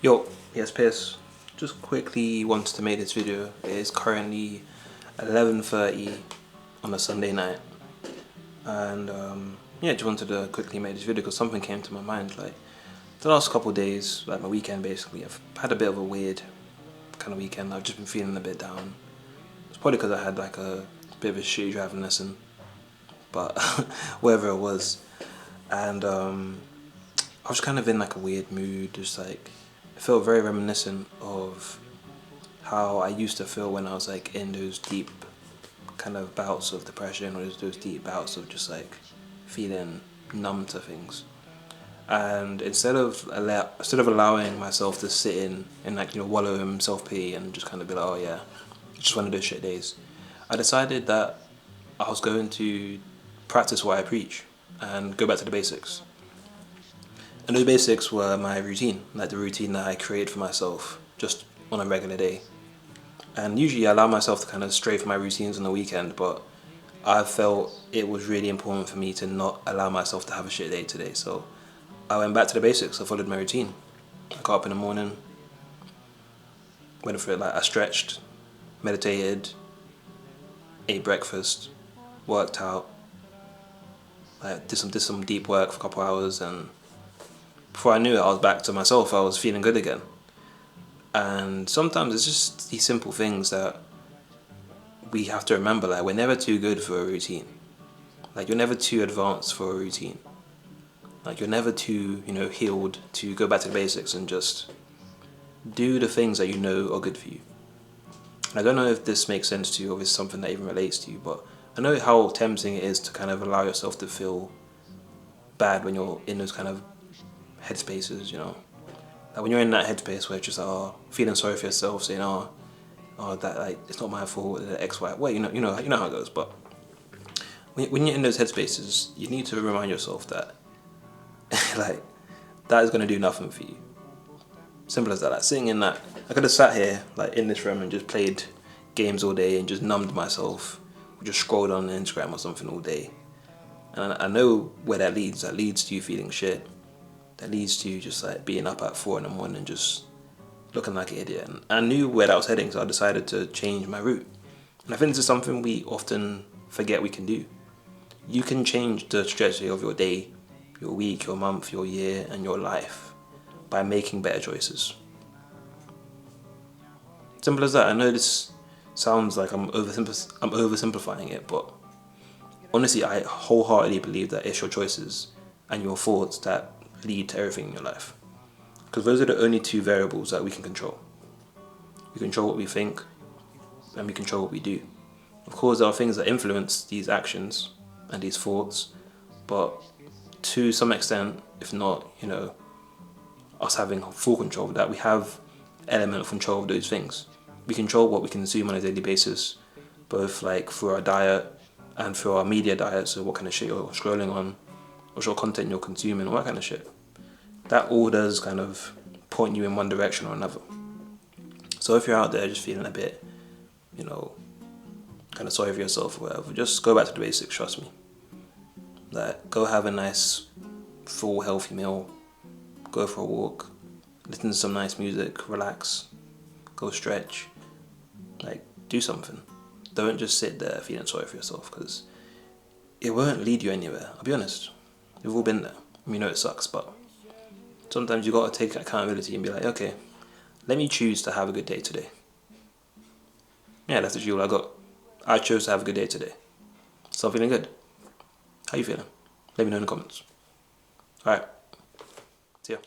Yo, yes, Pierce. Just quickly wanted to make this video. It is currently 11:30 on a Sunday night, and yeah, just wanted to quickly make this video because something came to my mind. Like the last couple of days, like my weekend, basically, I've had a bit of a weird kind of weekend. I've just been feeling a bit down. It's probably because I had like a bit of a shitty driving lesson, but whatever it was, and I was kind of in like a weird mood, just like it felt very reminiscent of how I used to feel when I was like in those deep kind of bouts of depression, or those deep bouts of just like feeling numb to things. And instead of allowing myself to sit in and like, you know, wallow in self pity and just kind of be like, oh yeah, just one of those shit days, I decided that I was going to practice what I preach and go back to the basics. And those basics were my routine, like the routine that I create for myself just on a regular day. And usually I allow myself to kind of stray from my routines on the weekend, but I felt it was really important for me to not allow myself to have a shit day today. So I went back to the basics. I followed my routine. I got up in the morning, went for it, like I stretched, meditated, ate breakfast, worked out, like did some deep work for a couple hours, and before I knew it, I was back to myself. I was feeling good again. And sometimes it's just these simple things that we have to remember. Like we're never too good for a routine. Like you're never too advanced for a routine. Like you're never too, you know, healed to go back to the basics and just do the things that you know are good for you. And I don't know if this makes sense to you or if it's something that even relates to you, but I know how tempting it is to kind of allow yourself to feel bad when you're in those kind of headspaces, you know. Like when you're in that headspace where it's just feeling sorry for yourself, saying that like it's not my fault, the X Y. Well, you know how it goes. But when you're in those headspaces, you need to remind yourself that like that is gonna do nothing for you. Simple as that. Like sitting in that, I could have sat here like in this room and just played games all day and just numbed myself, or just scrolled on Instagram or something all day. And I know where that leads. That leads to you feeling shit. That leads to you just like being up at 4 in the morning and just looking like an idiot. And I knew where that was heading, so I decided to change my route. And I think this is something we often forget we can do. You can change the trajectory of your day, your week, your month, your year, and your life by making better choices. Simple as that. I know this sounds like I'm oversimplifying it, but honestly, I wholeheartedly believe that it's your choices and your thoughts that lead to everything in your life. Because those are the only two variables that we can control. We control what we think, and we control what we do. Of course, there are things that influence these actions and these thoughts, but to some extent, if not, you know, us having full control of that, we have element of control of those things. We control what we consume on a daily basis, both like through our diet and through our media diet, so what kind of shit you're scrolling on, what sort of content you're consuming, all that kind of shit. That all does kind of point you in one direction or another. So if you're out there just feeling a bit, you know, kind of sorry for yourself or whatever, just go back to the basics, trust me. Like, go have a nice, full, healthy meal, go for a walk, listen to some nice music, relax, go stretch, like, do something. Don't just sit there feeling sorry for yourself, because it won't lead you anywhere, I'll be honest. We've all been there. We know it sucks, but sometimes you gotta take accountability and be like, okay, let me choose to have a good day today. Yeah, that's literally all I got. I chose to have a good day today. So I'm feeling good. How you feeling? Let me know in the comments. Alright. See ya.